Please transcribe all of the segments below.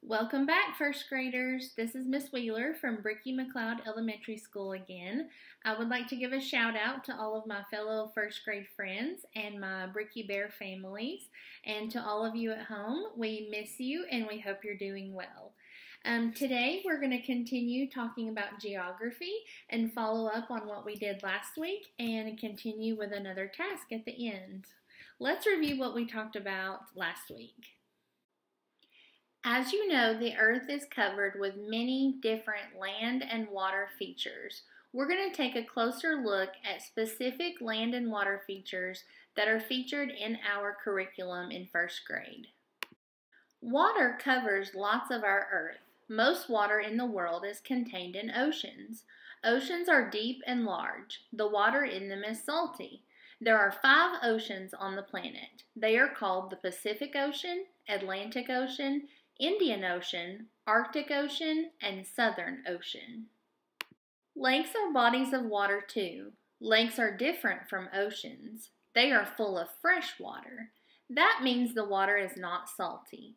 Welcome back, first graders. This is Miss Wheeler from Bricky McLeod Elementary School again. I would like to give a shout out to all of my fellow first grade friends and my Bricky Bear families, and to all of you at home. We miss you and we hope you're doing well. Today we're going to continue talking about geography and follow up on what we did last week and continue with another task at the end. Let's review what we talked about last week. As you know, the Earth is covered with many different land and water features. We're going to take a closer look at specific land and water features that are featured in our curriculum in first grade. Water covers lots of our Earth. Most water in the world is contained in oceans. Oceans are deep and large. The water in them is salty. There are 5 oceans on the planet. They are called the Pacific Ocean, Atlantic Ocean, Indian Ocean, Arctic Ocean, and Southern Ocean. Lakes are bodies of water too. Lakes are different from oceans. They are full of fresh water. That means the water is not salty.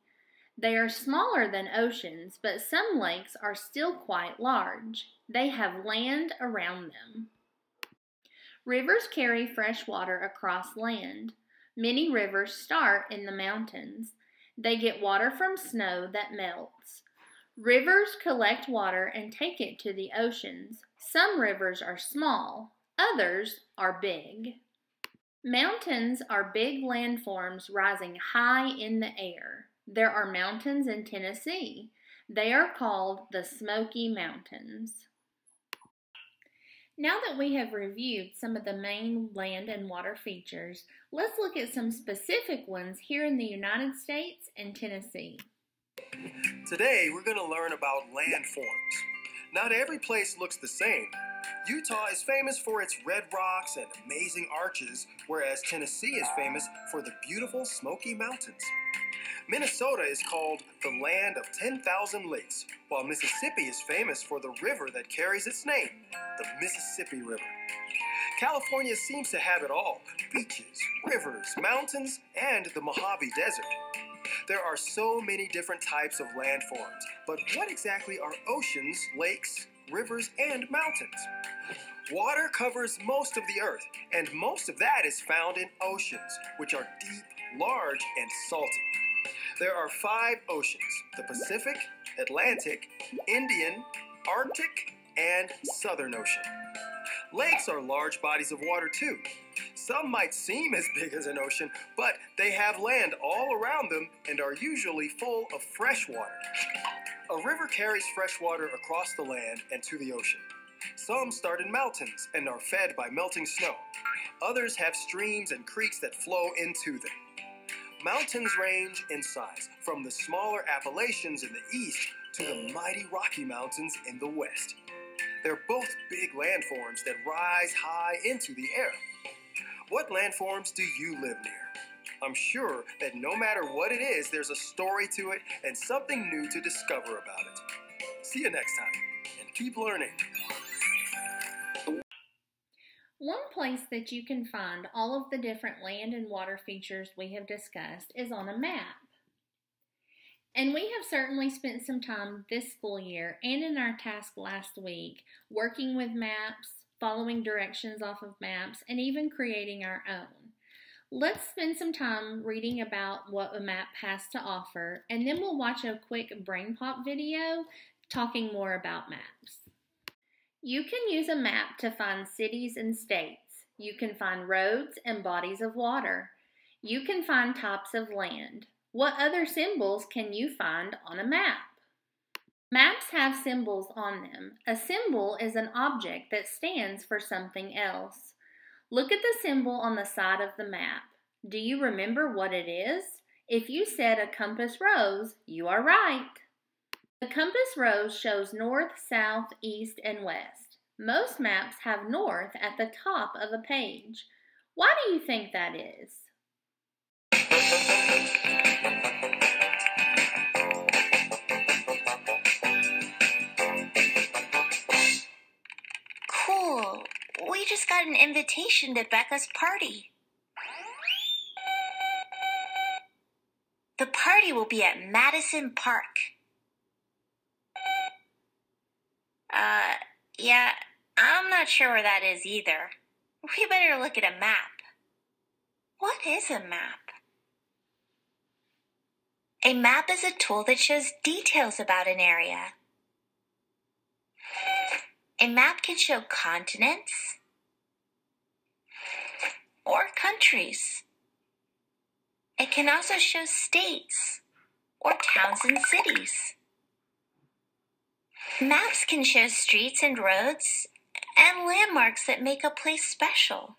They are smaller than oceans, but some lakes are still quite large. They have land around them. Rivers carry fresh water across land. Many rivers start in the mountains. They get water from snow that melts. Rivers collect water and take it to the oceans. Some rivers are small, others are big. Mountains are big landforms rising high in the air. There are mountains in Tennessee. They are called the Smoky Mountains. Now that we have reviewed some of the main land and water features, let's look at some specific ones here in the United States and Tennessee. Today, we're going to learn about landforms. Not every place looks the same. Utah is famous for its red rocks and amazing arches, whereas Tennessee is famous for the beautiful Smoky Mountains. Minnesota is called the land of 10,000 lakes, while Mississippi is famous for the river that carries its name, the Mississippi River. California seems to have it all: beaches, rivers, mountains, and the Mojave Desert. There are so many different types of landforms, but what exactly are oceans, lakes, rivers, and mountains? Water covers most of the earth, and most of that is found in oceans, which are deep, large, and salty. There are 5 oceans: the Pacific, Atlantic, Indian, Arctic, and Southern Ocean. Lakes are large bodies of water too. Some might seem as big as an ocean, but they have land all around them and are usually full of fresh water. A river carries fresh water across the land and to the ocean. Some start in mountains and are fed by melting snow. Others have streams and creeks that flow into them. Mountains range in size, from the smaller Appalachians in the east to the mighty Rocky Mountains in the west. They're both big landforms that rise high into the air. What landforms do you live near? I'm sure that no matter what it is, there's a story to it and something new to discover about it. See you next time, and keep learning. One place that you can find all of the different land and water features we have discussed is on a map. And we have certainly spent some time this school year and in our task last week working with maps, following directions off of maps, and even creating our own. Let's spend some time reading about what a map has to offer, and then we'll watch a quick brain pop video talking more about maps. You can use a map to find cities and states. You can find roads and bodies of water. You can find types of land. What other symbols can you find on a map? Maps have symbols on them. A symbol is an object that stands for something else. Look at the symbol on the side of the map. Do you remember what it is? If you said a compass rose, you are right. The compass rose shows north, south, east, and west. Most maps have north at the top of a page. Why do you think that is? Cool. We just got an invitation to Becca's party. The party will be at Madison Park. Uh, yeah, I'm not sure where that is either. We better look at a map. What is a map? A map is a tool that shows details about an area. A map can show continents or countries. It can also show states or towns and cities. Maps can show streets and roads and landmarks that make a place special.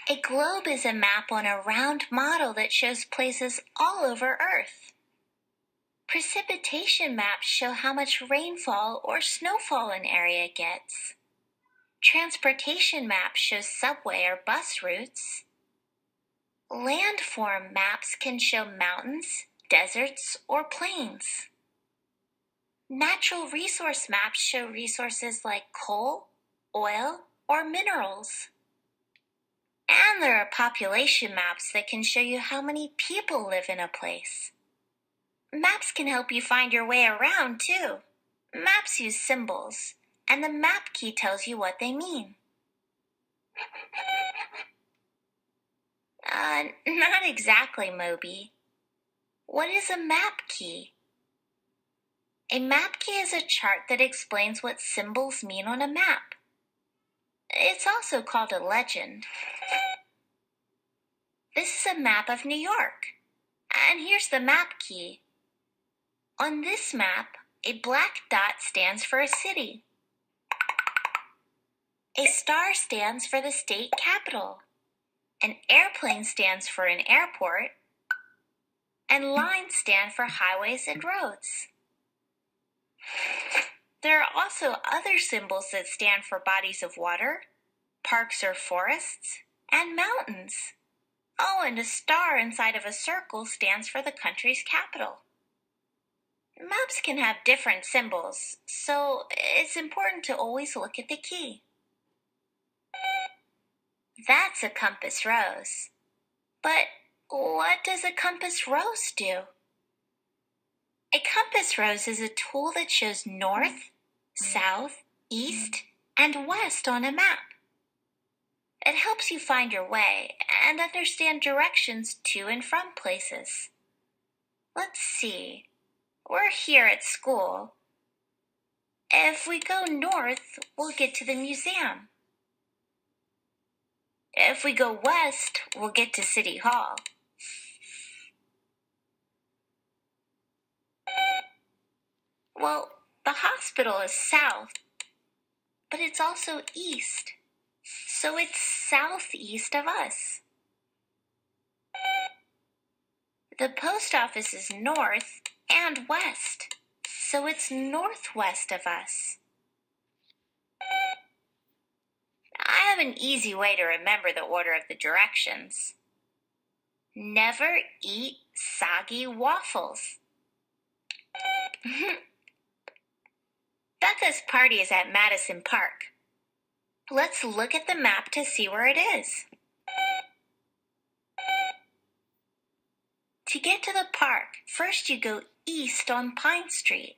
A globe is a map on a round model that shows places all over Earth. Precipitation maps show how much rainfall or snowfall an area gets. Transportation maps show subway or bus routes. Landform maps can show mountains, deserts, or plains. Natural resource maps show resources like coal, oil, or minerals. And there are population maps that can show you how many people live in a place. Maps can help you find your way around, too. Maps use symbols, and the map key tells you what they mean. Not exactly, Moby. What is a map key? A map key is a chart that explains what symbols mean on a map. It's also called a legend. This is a map of New York, and here's the map key. On this map, a black dot stands for a city. A star stands for the state capital. An airplane stands for an airport. And lines stand for highways and roads. There are also other symbols that stand for bodies of water, parks or forests, and mountains. Oh, and a star inside of a circle stands for the country's capital. Maps can have different symbols, so it's important to always look at the key. That's a compass rose. But what does a compass rose do? A compass rose is a tool that shows north, south, east, and west on a map. It helps you find your way and understand directions to and from places. Let's see. We're here at school. If we go north, we'll get to the museum. If we go west, we'll get to City Hall. Well, the hospital is south, but it's also east, so it's southeast of us. The post office is north and west, so it's northwest of us. I have an easy way to remember the order of the directions. Never eat soggy waffles. Becca's party is at Madison Park. Let's look at the map to see where it is. To get to the park, first you go east on Pine Street.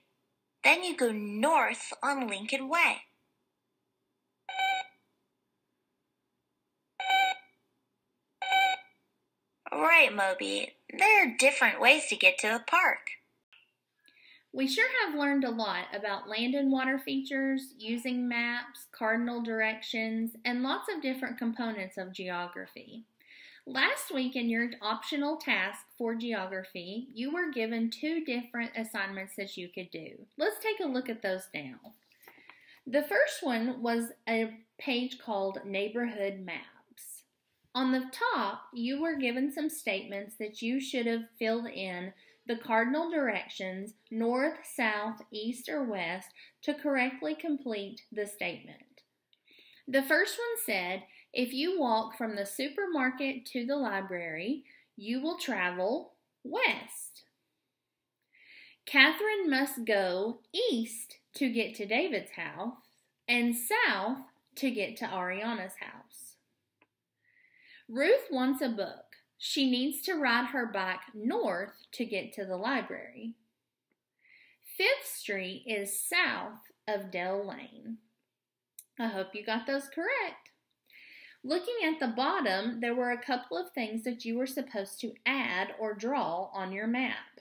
Then you go north on Lincoln Way. Right, Moby. There are different ways to get to the park. We sure have learned a lot about land and water features, using maps, cardinal directions, and lots of different components of geography. Last week in your optional task for geography, you were given 2 different assignments that you could do. Let's take a look at those now. The first one was a page called Neighborhood Maps. On the top, you were given some statements that you should have filled in the cardinal directions, north, south, east, or west, to correctly complete the statement. The first one said, if you walk from the supermarket to the library, you will travel west. Catherine must go east to get to David's house and south to get to Ariana's house. Ruth wants a book. She needs to ride her bike north to get to the library. 5th Street is south of Dell Lane. I hope you got those correct. Looking at the bottom, there were a couple of things that you were supposed to add or draw on your map.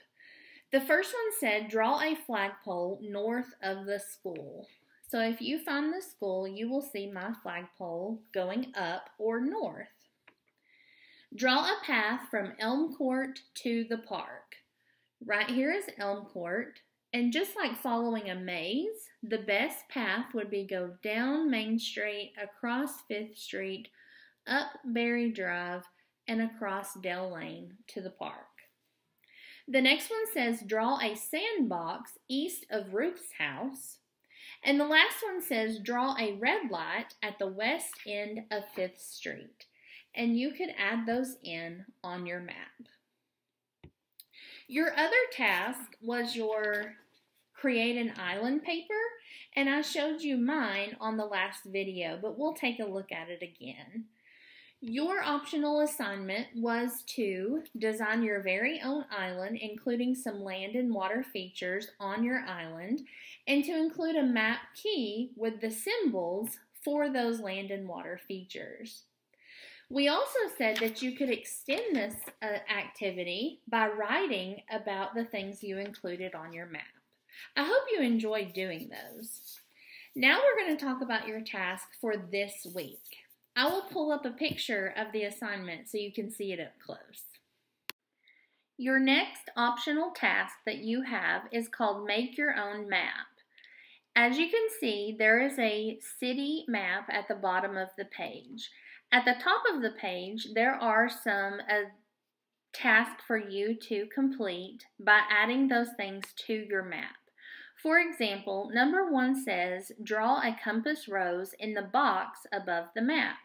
The first one said, draw a flagpole north of the school. So if you find the school, you will see my flagpole going up or north. Draw a path from Elm Court to the park. Right here is Elm Court, and just like following a maze, the best path would be go down Main Street, across 5th Street, up Berry Drive, and across Dell Lane to the park. The next one says draw a sandbox east of Ruth's house. And the last one says draw a red light at the west end of 5th Street. And you could add those in on your map. Your other task was your create an island paper, and I showed you mine on the last video, but we'll take a look at it again. Your optional assignment was to design your very own island, including some land and water features on your island, and to include a map key with the symbols for those land and water features. We also said that you could extend this activity by writing about the things you included on your map. I hope you enjoyed doing those. Now we're going to talk about your task for this week. I will pull up a picture of the assignment so you can see it up close. Your next optional task that you have is called Make Your Own Map. As you can see, there is a city map at the bottom of the page. At the top of the page, there are some tasks for you to complete by adding those things to your map. For example, number 1 says, draw a compass rose in the box above the map.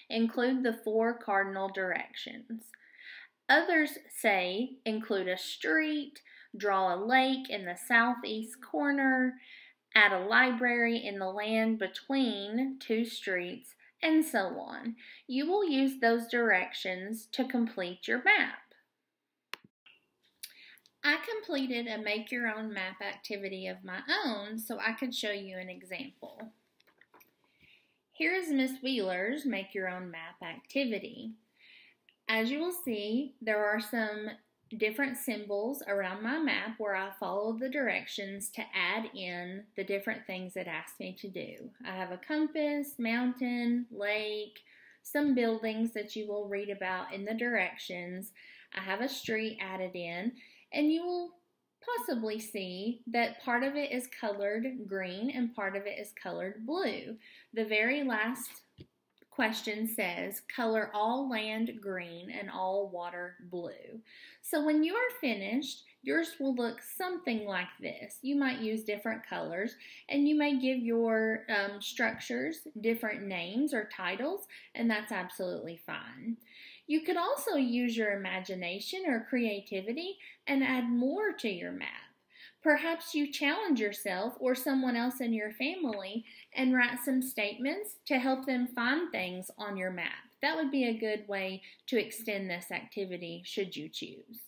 Include the 4 cardinal directions. Others say, include a street, draw a lake in the southeast corner, add a library in the land between 2 streets, and so on. You will use those directions to complete your map. I completed a make your own map activity of my own so I could show you an example. Here is Miss Wheeler's make your own map activity. As you will see, there are some different symbols around my map where I followed the directions to add in the different things it asked me to do. I have a compass, mountain, lake, some buildings that you will read about in the directions. I have a street added in, and you will possibly see that part of it is colored green and part of it is colored blue. The very last question says, color all land green and all water blue. So when you are finished, yours will look something like this. You might use different colors, and you may give your structures different names or titles, and that's absolutely fine. You could also use your imagination or creativity and add more to your map. Perhaps you challenge yourself or someone else in your family and write some statements to help them find things on your map. That would be a good way to extend this activity should you choose.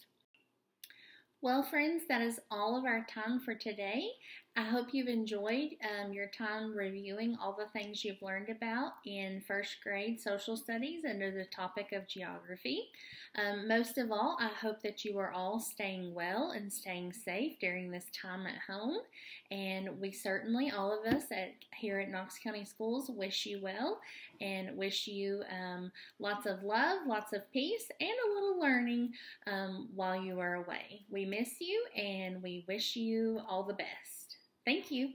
Well, friends, that is all of our time for today. I hope you've enjoyed your time reviewing all the things you've learned about in first grade social studies under the topic of geography. Most of all, I hope that you are all staying well and staying safe during this time at home. And we certainly, all of us here at Knox County Schools, wish you well and wish you lots of love, lots of peace, and a little learning while you are away. We miss you and we wish you all the best. Thank you.